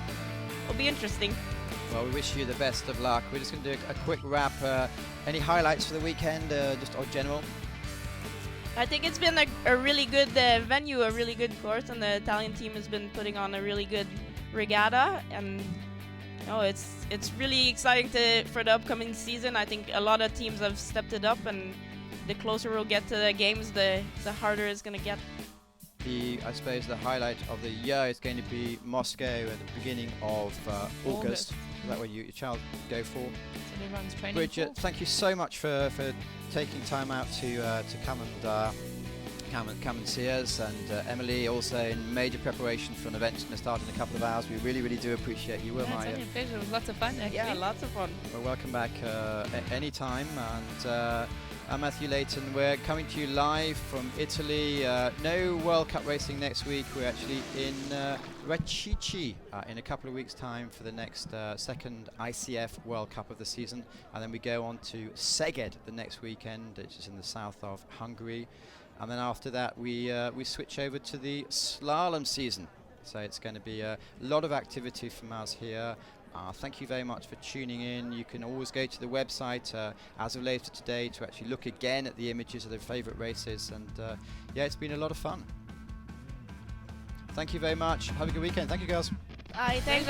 B: it'll be interesting.
A: Well, we wish you the best of luck. We're just going to do a quick wrap. Any highlights for the weekend, just on general?
B: I think it's been a really good venue, a really good course, and the Italian team has been putting on a really good regatta. And it's really exciting for the upcoming season. I think a lot of teams have stepped it up, and the closer we'll get to the games, the harder it's going to get.
A: I suppose the highlight of the year is going to be Moscow at the beginning of August. Is that what your child go for?
C: So everyone's training
A: Bridgitte,
C: for.
A: thank you so much for taking time out to come and see us. And Emilie, also in major preparation for an event that's going to start in a couple of hours. We really, really do appreciate you.
C: Yeah, it's only a pleasure. It was lots of fun, actually.
B: Yeah, lots of fun.
A: Well, welcome back any time. And I'm Matthew Leighton. We're coming to you live from Italy. No World Cup racing next week. We're actually in Bridgitte in a couple of weeks' time for the next second ICF World Cup of the season. And then we go on to Szeged the next weekend, which is in the south of Hungary. And then after that, we switch over to the slalom season. So it's going to be a lot of activity from us here. Thank you very much for tuning in. You can always go to the website as of later today to actually look again at the images of their favourite races. And yeah, it's been a lot of fun. Thank you very much. Have a good weekend. Thank you, girls.
B: Bye, thanks.